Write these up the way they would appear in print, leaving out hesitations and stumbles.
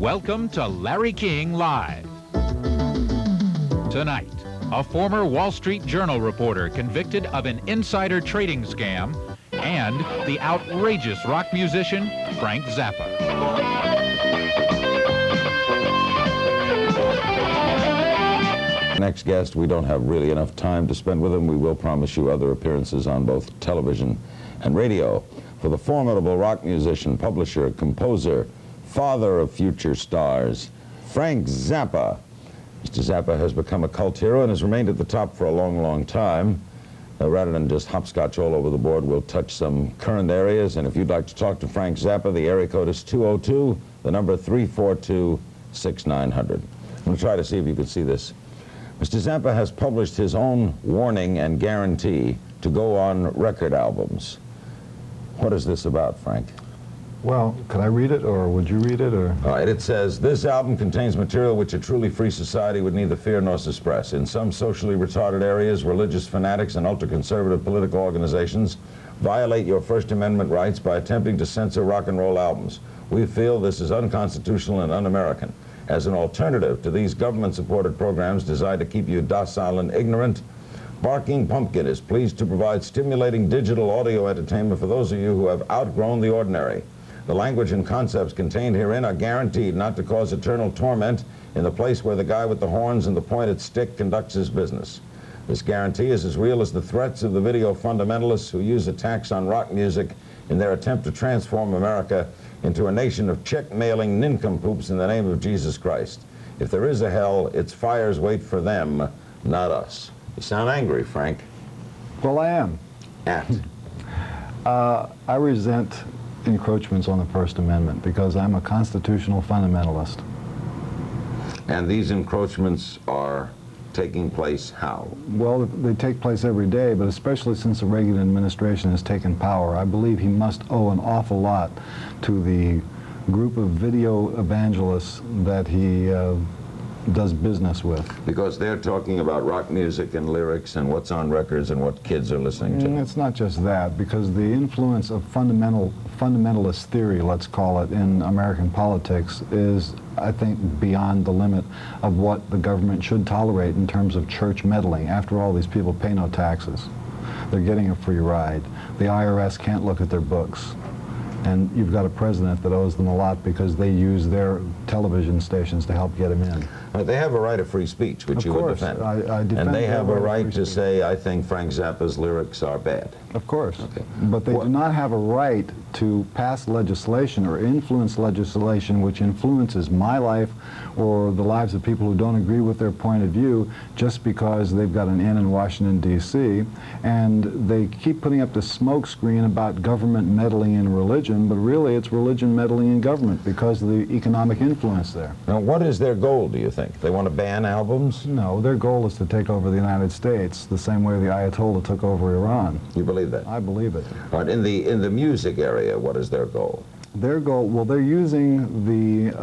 Welcome to Larry King Live. Tonight, a former Wall Street Journal reporter convicted of an insider trading scam, and the outrageous rock musician Frank Zappa. Next guest, we don't have really enough time to spend with him. We will promise you other appearances on both television and radio. For the formidable rock musician, publisher, composer, father of future stars, Frank Zappa. Mr. Zappa has become a cult hero and has remained at the top for a long, long time. Rather than just hopscotch all over the board, we'll touch some current areas. And if you'd like to talk to Frank Zappa, the area code is 202, the number 342-6900. I'm going to try to see if you can see this. Mr. Zappa has published his own warning and guarantee to go on record albums. What is this about, Frank? Well, could I read it, or would you read it, or? All right, it says, this album contains material which a truly free society would neither fear nor suppress. In some socially retarded areas, religious fanatics and ultra-conservative political organizations violate your First Amendment rights by attempting to censor rock and roll albums. We feel this is unconstitutional and un-American. As an alternative to these government-supported programs designed to keep you docile and ignorant, Barking Pumpkin is pleased to provide stimulating digital audio entertainment for those of you who have outgrown the ordinary. The language and concepts contained herein are guaranteed not to cause eternal torment in the place where the guy with the horns and the pointed stick conducts his business. This guarantee is as real as the threats of the video fundamentalists who use attacks on rock music in their attempt to transform America into a nation of check-mailing nincompoops in the name of Jesus Christ. If there is a hell, its fires wait for them, not us. You sound angry, Frank. Well, I am. I resent encroachments on the First Amendment because I'm a constitutional fundamentalist. And these encroachments are taking place how? Well, they take place every day, but especially since the Reagan administration has taken power, I believe he must owe an awful lot to the group of video evangelists that he does business with. Because they're talking about rock music and lyrics and what's on records and what kids are listening to. It's not just that, because the influence of fundamentalist theory, let's call it, in American politics is, I think, beyond the limit of what the government should tolerate in terms of church meddling. After all, these people pay no taxes. They're getting a free ride. The IRS can't look at their books. And you've got a president that owes them a lot because they use their television stations to help get him in. They have a right of free speech, which you would defend. I defend. And they have a right to say, I think Frank Zappa's lyrics are bad. Of course. Okay. But they do not have a right to pass legislation or influence legislation which influences my life or the lives of people who don't agree with their point of view just because they've got an in Washington, D.C. And they keep putting up this smoke screen about government meddling in religion, but really it's religion meddling in government because of the economic influence there. Now, what is their goal, do you think? They want to ban albums? No, their goal is to take over the United States the same way the Ayatollah took over Iran. You believe that? I believe it. All right, in the music area, what is their goal? Their goal, well, they're using the,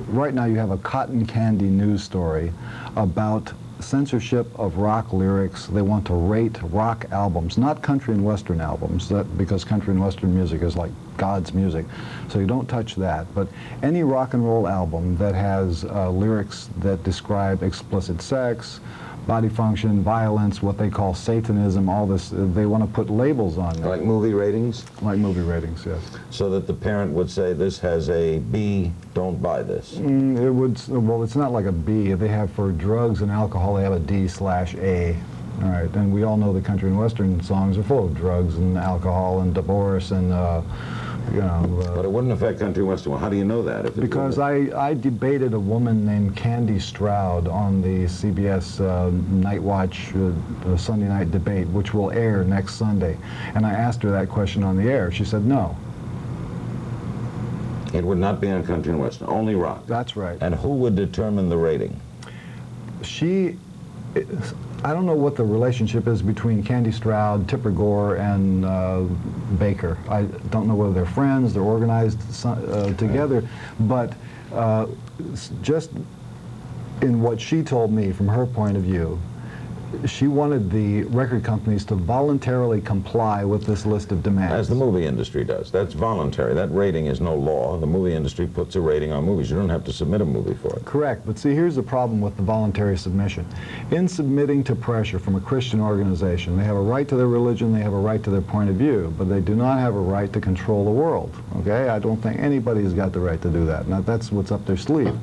right now you have a cotton candy news story about censorship of rock lyrics. They want to rate rock albums, not country and western albums, because country and western music is like God's music, so you don't touch that. But any rock and roll album that has lyrics that describe explicit sex, body function, violence, what they call Satanism, all this, they want to put labels on it. Like movie ratings? Like movie ratings, yes. So that the parent would say, this has a B, don't buy this. It would, well, it's not like a B. They have, for drugs and alcohol, they have a D/A. All right, and we all know the country and western songs are full of drugs and alcohol and divorce and, you know. But it wouldn't affect country and western. Well, how do you know that? Because I debated a woman named Candy Stroud on the CBS Night Watch Sunday night debate, which will air next Sunday. And I asked her that question on the air. She said no. It would not be on country and western, only rock. That's right. And who would determine the rating? I don't know what the relationship is between Candy Stroud, Tipper Gore, and Baker. I don't know whether they're friends, they're organized together, but just in what she told me from her point of view, she wanted the record companies to voluntarily comply with this list of demands. As the movie industry does. That's voluntary. That rating is no law. The movie industry puts a rating on movies. You don't have to submit a movie for it. Correct, but see, here's the problem with the voluntary submission. In submitting to pressure from a Christian organization, they have a right to their religion, they have a right to their point of view, but they do not have a right to control the world, okay? I don't think anybody's got the right to do that. Now, that's what's up their sleeve.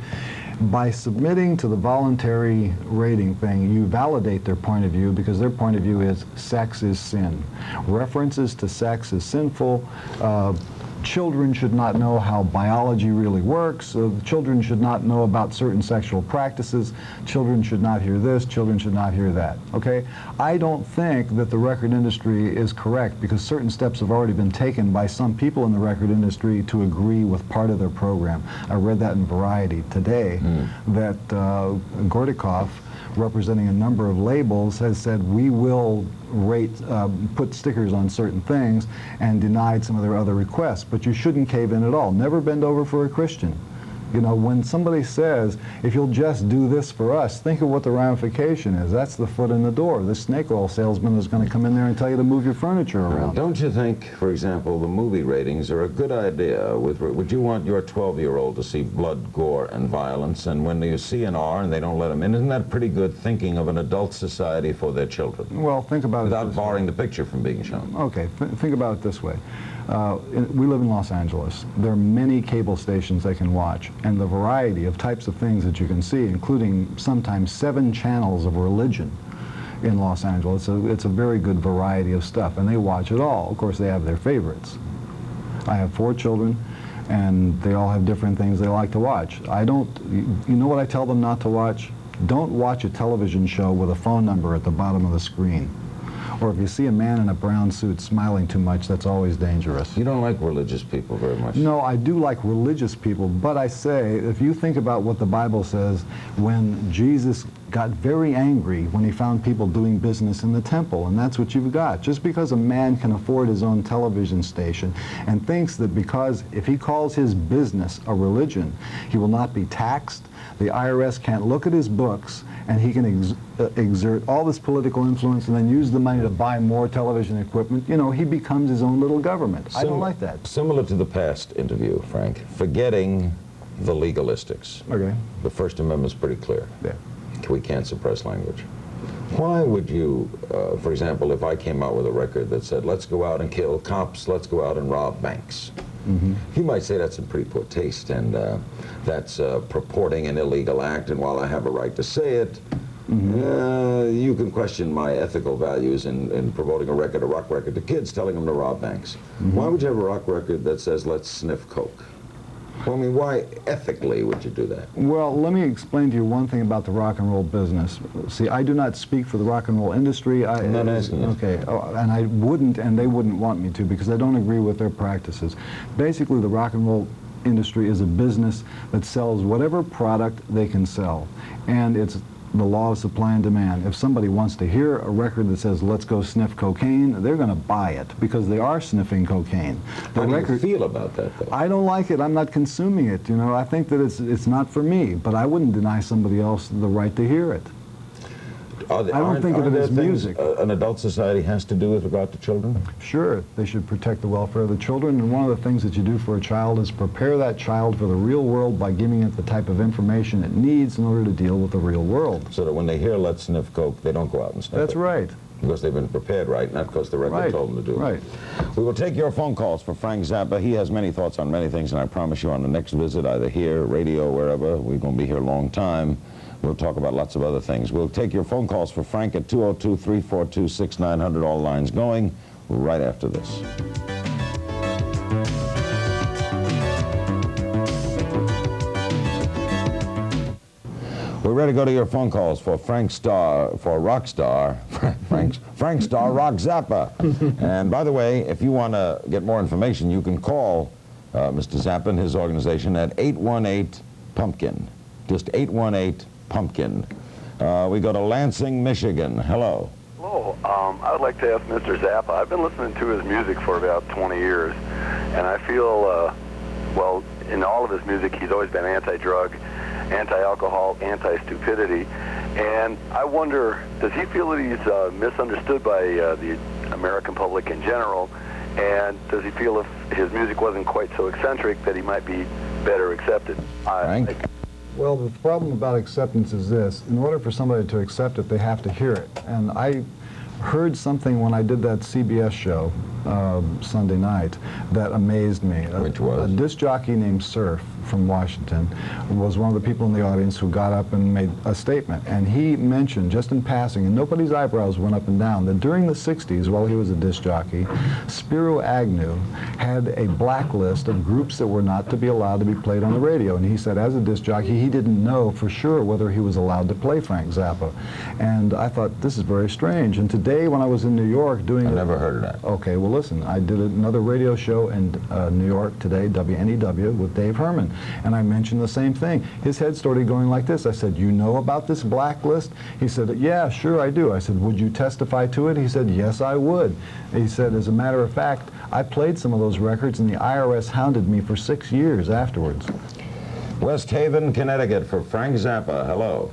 By submitting to the voluntary rating thing, you validate their point of view, because their point of view is sex is sin. References to sex is sinful. Children should not know how biology really works. Children should not know about certain sexual practices. Children should not hear this. Children should not hear that. Okay? I don't think that the record industry is correct, because certain steps have already been taken by some people in the record industry to agree with part of their program. I read that in Variety today, that Gordikoff, representing a number of labels, has said we will rate, put stickers on certain things, and denied some of their other requests. But you shouldn't cave in at all. Never bend over for a Christian. You know, when somebody says, if you'll just do this for us, think of what the ramification is. That's the foot in the door. This snake oil salesman is going to come in there and tell you to move your furniture around. Don't you think, for example, the movie ratings are a good idea? Would you want your 12-year-old to see blood, gore, and violence, and when you see an R and they don't let them in, isn't that pretty good thinking of an adult society for their children? Well, think about it without barring the picture from being shown. Okay, think about it this way. We live in Los Angeles. There are many cable stations they can watch, and the variety of types of things that you can see, including sometimes 7 channels of religion in Los Angeles. It's a very good variety of stuff, and they watch it all. Of course, they have their favorites. I have 4 children, and they all have different things they like to watch. You know what I tell them not to watch? Don't watch a television show with a phone number at the bottom of the screen. Or if you see a man in a brown suit smiling too much, that's always dangerous. You don't like religious people very much. No, I do like religious people, but I say, if you think about what the Bible says, when Jesus got very angry when he found people doing business in the temple, and that's what you've got. Just because a man can afford his own television station and thinks that because if he calls his business a religion, he will not be taxed, the IRS can't look at his books, and he can exert all this political influence and then use the money to buy more television equipment, you know, he becomes his own little government. I don't like that. Similar to the past interview, Frank, forgetting the legalistics. Okay. The First Amendment's pretty clear. Yeah. We can't suppress language. Why would you, for example, if I came out with a record that said, let's go out and kill cops, let's go out and rob banks, you might say that's in pretty poor taste, and that's purporting an illegal act, and while I have a right to say it, you can question my ethical values in promoting a rock record to kids, telling them to rob banks. Why would you have a rock record that says, let's sniff coke? Well, I mean, why ethically would you do that? Well, let me explain to you one thing about the rock and roll business. See, I do not speak for the rock and roll industry. I'm not asking you. Okay, and I wouldn't, and they wouldn't want me to, because I don't agree with their practices. Basically, the rock and roll industry is a business that sells whatever product they can sell, and it's the law of supply and demand. If somebody wants to hear a record that says, let's go sniff cocaine, they're going to buy it, because they are sniffing cocaine. How do you feel about that, though? I don't like it. I'm not consuming it. You know, I think that it's not for me, but I wouldn't deny somebody else the right to hear it. I don't think of it as music. An adult society has to do with regard to children? Sure, they should protect the welfare of the children, and one of the things that you do for a child is prepare that child for the real world by giving it the type of information it needs in order to deal with the real world. So that when they hear let's sniff coke, they don't go out and sniff it. That's right. Because they've been prepared right, not because the record told them to do it. Right. We will take your phone calls for Frank Zappa. He has many thoughts on many things, and I promise you on the next visit, either here, radio, wherever, we're going to be here a long time. We'll talk about lots of other things. We'll take your phone calls for Frank at 202-342-6900, all lines going, right after this. We're ready to go to your phone calls for Frank Star, for rock star, Frank Star Rock Zappa. And by the way, if you want to get more information, you can call Mr. Zappa and his organization at 818-PUMPKIN. Just 818-PUMPKIN. We go to Lansing, Michigan. Hello. Hello. I would like to ask Mr. Zappa. I've been listening to his music for about 20 years, and I feel, well, in all of his music, he's always been anti-drug, anti-alcohol, anti-stupidity, And I wonder, does he feel that he's misunderstood by the American public in general? And does he feel if his music wasn't quite so eccentric that he might be better accepted? Frank? Well, the problem about acceptance is this. In order for somebody to accept it, they have to hear it. And I heard something when I did that CBS show Sunday night that amazed me. Which was? A disc jockey named Surf from Washington was one of the people in the audience who got up and made a statement. And he mentioned, just in passing, and nobody's eyebrows went up and down, that during the 60s, while he was a disc jockey, Spiro Agnew had a blacklist of groups that were not to be allowed to be played on the radio. And he said, as a disc jockey, he didn't know for sure whether he was allowed to play Frank Zappa. And I thought, this is very strange. And today, when I was in New York doing... I never heard of that. Okay, well, listen, I did another radio show in New York today, WNEW, with Dave Herman. And I mentioned the same thing. His head started going like this. I said, you know about this blacklist? He said, yeah, sure I do. I said, would you testify to it? He said, yes, I would. He said, as a matter of fact, I played some of those records and the IRS hounded me for 6 years afterwards. West Haven, Connecticut, for Frank Zappa. Hello.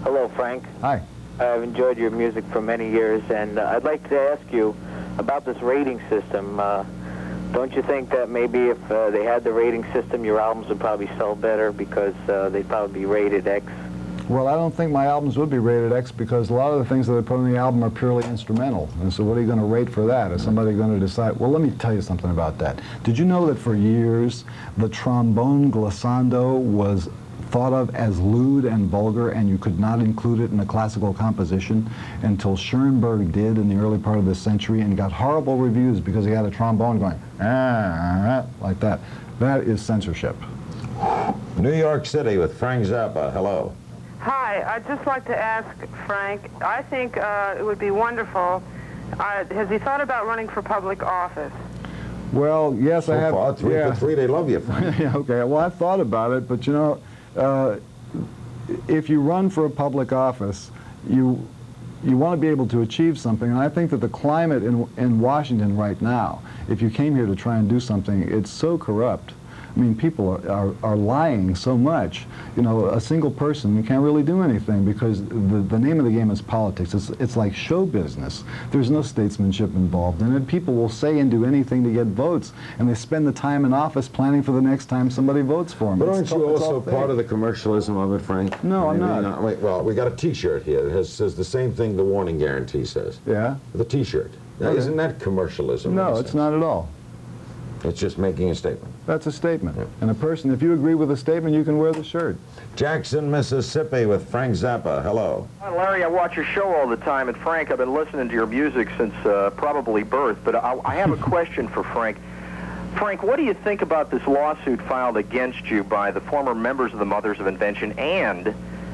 Hello, Frank. Hi. I've enjoyed your music for many years, and I'd like to ask you about this rating system. Don't you think that maybe if they had the rating system, your albums would probably sell better because they'd probably be rated X? Well, I don't think my albums would be rated X because a lot of the things that I put on the album are purely instrumental. And so what are you going to rate for that? Is somebody going to decide? Well, let me tell you something about that. Did you know that for years, the trombone glissando was thought of as lewd and vulgar, and you could not include it in a classical composition until Schoenberg did in the early part of this century and got horrible reviews because he had a trombone going like that. That is censorship. New York City with Frank Zappa. Hello. Hi, I'd just like to ask Frank, I think it would be wonderful. Has he thought about running for public office? Well, yes, So I have. far, three for three, they love you, Frank. Yeah, okay, well, I've thought about it, but you know, if you run for a public office, you want to be able to achieve something, and I think that the climate in Washington right now, if you came here to try and do something, it's so corrupt. I mean, people are lying so much. You know, a single person, you can't really do anything because the name of the game is politics. It's like show business. There's no statesmanship involved in it. People will say and do anything to get votes, and they spend the time in office planning for the next time somebody votes for them. But aren't you also part of the commercialism of it, Frank? No, I'm not. Wait, well, we got a T-shirt here that says the same thing the warning guarantee says. Yeah? The T-shirt. Now, Okay. isn't that commercialism? No, it's not at all. It's just making a statement. That's a statement. And a person, if you agree with a statement, you can wear the shirt. Jackson, Mississippi with Frank Zappa. Hello. Hi, Larry, I watch your show all the time, and Frank, I've been listening to your music since probably birth, but I have a question for Frank. Frank, what do you think about this lawsuit filed against you by the former members of the Mothers of Invention, and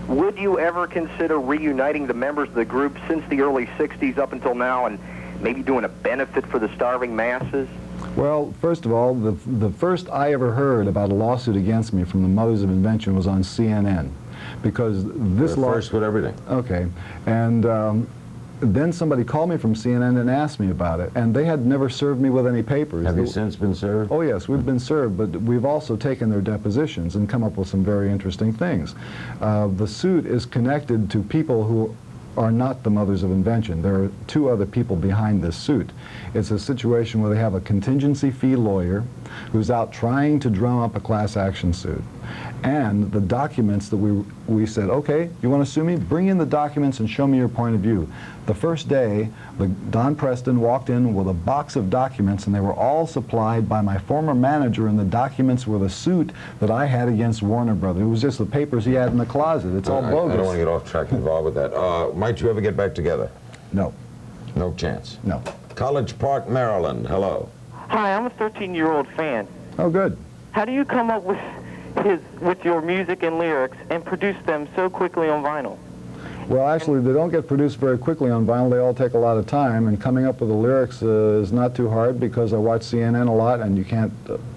would you ever consider reuniting the members of the group since the early 60s up until now and maybe doing a benefit for the starving masses? Well, first of all, the first I ever heard about a lawsuit against me from the Mothers of Invention was on CNN, because this law... First with everything. Okay, and then somebody called me from CNN and asked me about it, and they had never served me with any papers. Have you since been served? Oh yes, we've been served, but we've also taken their depositions and come up with some very interesting things. The suit is connected to people who are not the Mothers of Invention. There are two other people behind this suit. It's a situation where they have a contingency fee lawyer who's out trying to drum up a class action suit. And the documents that we said, okay, you want to sue me? Bring in the documents and show me your point of view. The first day, Don Preston walked in with a box of documents, and they were all supplied by my former manager, and the documents were the suit that I had against Warner Brothers. It was just the papers he had in the closet. It's all bogus. I don't want to get off track involved with that. Might you ever get back together? No. No chance. No. College Park, Maryland. Hello. Hi, I'm a 13-year-old fan. Oh, good. How do you come up with your music and lyrics and produce them so quickly on vinyl? Well, actually, they don't get produced very quickly on vinyl. They all take a lot of time, and coming up with the lyrics is not too hard because I watch CNN a lot, and you can't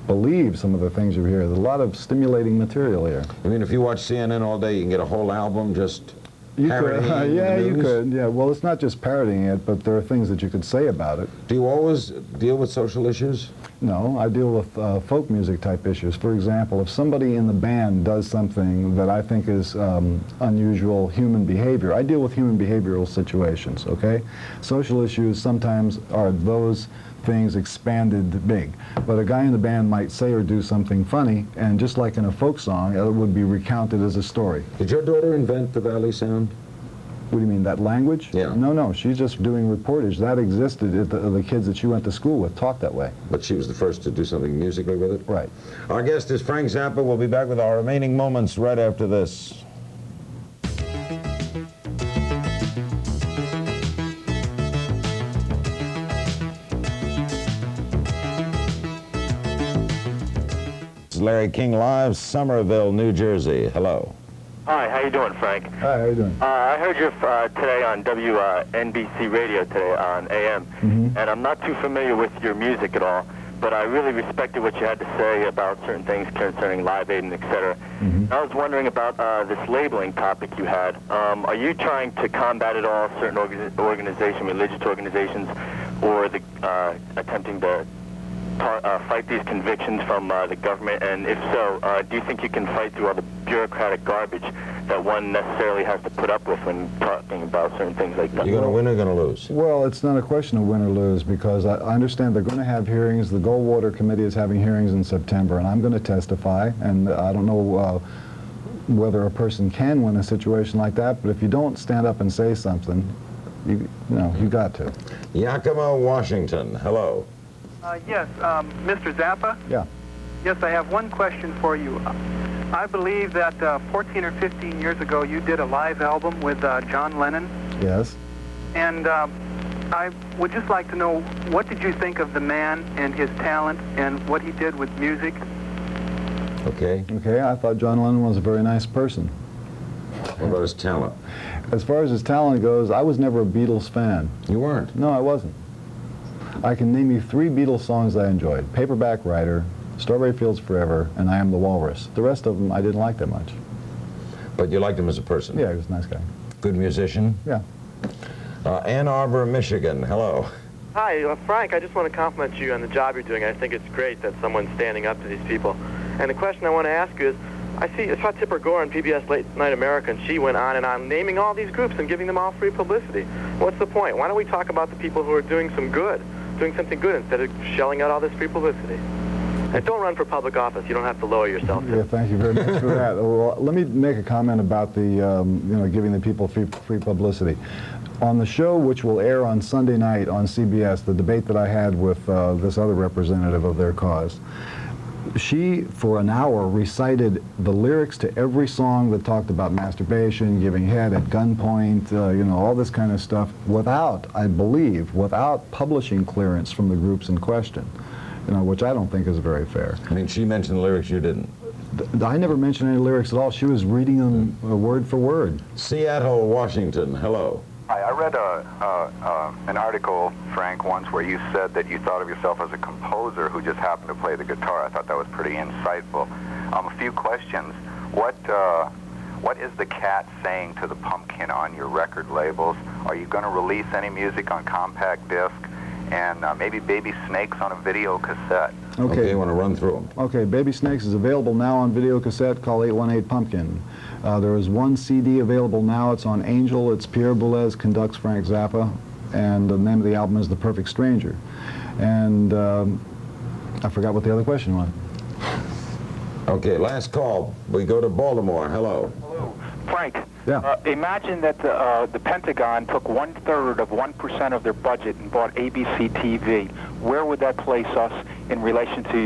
believe some of the things you hear. There's a lot of stimulating material here. I mean, if you watch CNN all day, you can get a whole album just... You parodying could, the yeah, you news? could. Yeah, well, it's not just parodying it, but there are things that you could say about it. Do you always deal with social issues? No, I deal with folk music type issues. For example, if somebody in the band does something that I think is unusual human behavior, I deal with human behavioral situations, okay? Social issues sometimes are those things expanded big. But a guy in the band might say or do something funny, and just like in a folk song, it would be recounted as a story. Did your daughter invent the Valley Sound? What do you mean, that language? Yeah. No, she's just doing reportage. That existed. The kids that she went to school with talked that way. But she was the first to do something musically with it? Right. Our guest is Frank Zappa. We'll be back with our remaining moments right after this. This is Larry King Live, Somerville, New Jersey. Hello. Hi, how you doing, Frank? Hi, how you doing? I heard you today on WNBC Radio today on AM, and I'm not too familiar with your music at all, but I really respected what you had to say about certain things concerning Live Aid and et cetera. I was wondering about this labeling topic you had. Are you trying to combat at all certain organizations, religious organizations, or attempting to fight these convictions from the government? And if so, do you think you can fight through all the bureaucratic garbage that one necessarily has to put up with when talking about certain things like that? You going to win or going to lose? Well, it's not a question of win or lose, because I understand they're going to have hearings. The Goldwater Committee is having hearings in September, and I'm going to testify, and I don't know whether a person can win a situation like that, but if you don't stand up and say something, you got to. Yakima, Washington. Hello. Yes, Mr. Zappa? Yeah. Yes, I have one question for you. I believe that 14 or 15 years ago you did a live album with John Lennon. Yes. And I would just like to know, what did you think of the man and his talent and what he did with music? Okay. Okay, I thought John Lennon was a very nice person. What about his talent? As far as his talent goes, I was never a Beatles fan. You weren't? No, I wasn't. I can name you 3 Beatles songs I enjoyed: Paperback Writer, Strawberry Fields Forever, and I Am the Walrus. The rest of them I didn't like that much. But you liked him as a person? Yeah, he was a nice guy. Good musician? Yeah. Ann Arbor, Michigan. Hello. Hi, Frank. I just want to compliment you on the job you're doing. I think it's great that someone's standing up to these people. And the question I want to ask you is, I saw Tipper Gore on PBS Late Night America, and she went on naming all these groups and giving them all free publicity. What's the point? Why don't we talk about the people who are doing something good instead of shelling out all this free publicity? And don't run for public office. You don't have to lower yourself. Yeah, thank you very much for that. Well, let me make a comment about the, giving the people free publicity. On the show, which will air on Sunday night on CBS, the debate that I had with this other representative of their cause, she, for an hour, recited the lyrics to every song that talked about masturbation, giving head at gunpoint, all this kind of stuff, without publishing clearance from the groups in question, which I don't think is very fair. I mean, she mentioned the lyrics, you didn't. I never mentioned any lyrics at all. She was reading them word for word. Seattle, Washington. Hello. Hi, I read an article, Frank, once where you said that you thought of yourself as a composer who just happened to play the guitar. I thought that was pretty insightful. A few questions. What is the cat saying to the pumpkin on your record labels? Are you going to release any music on compact disc? And maybe Baby Snakes on a video cassette? Okay, you want to run through them. Okay, Baby Snakes is available now on video cassette. Call 818-PUMPKIN. There is one CD available now. It's on Angel. It's Pierre Boulez conducts Frank Zappa, and the name of the album is The Perfect Stranger. And I forgot what the other question was. Okay, last call. We go to Baltimore. Hello. Hello. Frank. Yeah. Imagine that the Pentagon took 1/3 of 1% of their budget and bought ABC TV. Where would that place us in relation to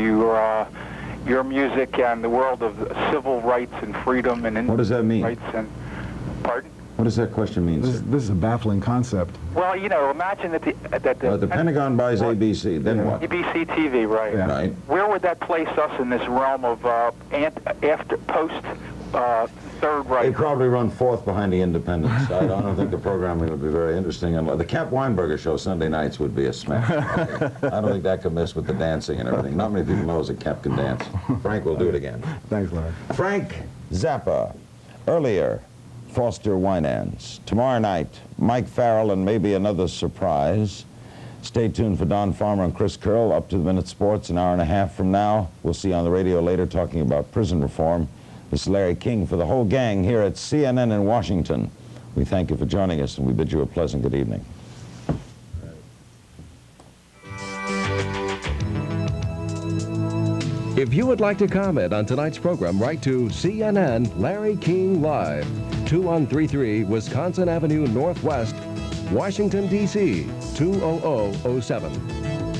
your music and the world of civil rights and freedom and what does that mean? Rights and pardon? What does that question mean, sir? This is a baffling concept. Well, imagine that the Pentagon buys ABC. Then what? ABC TV, right? Yeah. Right. Where would that place us in this realm of post Third Reich? They probably run fourth behind the Independents. I don't think the programming would be very interesting. The Cap Weinberger show Sunday nights would be a smash. I don't think that could miss with the dancing and everything. Not many people know that Cap can dance. Frank will do it again. Thanks, Larry. Frank Zappa, earlier Foster Winans. Tomorrow night, Mike Farrell and maybe another surprise. Stay tuned for Don Farmer and Chris Curl. Up to the Minute Sports, an hour and a half from now. We'll see you on the radio later talking about prison reform. This is Larry King for the whole gang here at CNN in Washington. We thank you for joining us, and we bid you a pleasant good evening. If you would like to comment on tonight's program, write to CNN Larry King Live, 2133 Wisconsin Avenue Northwest, Washington, D.C., 20007.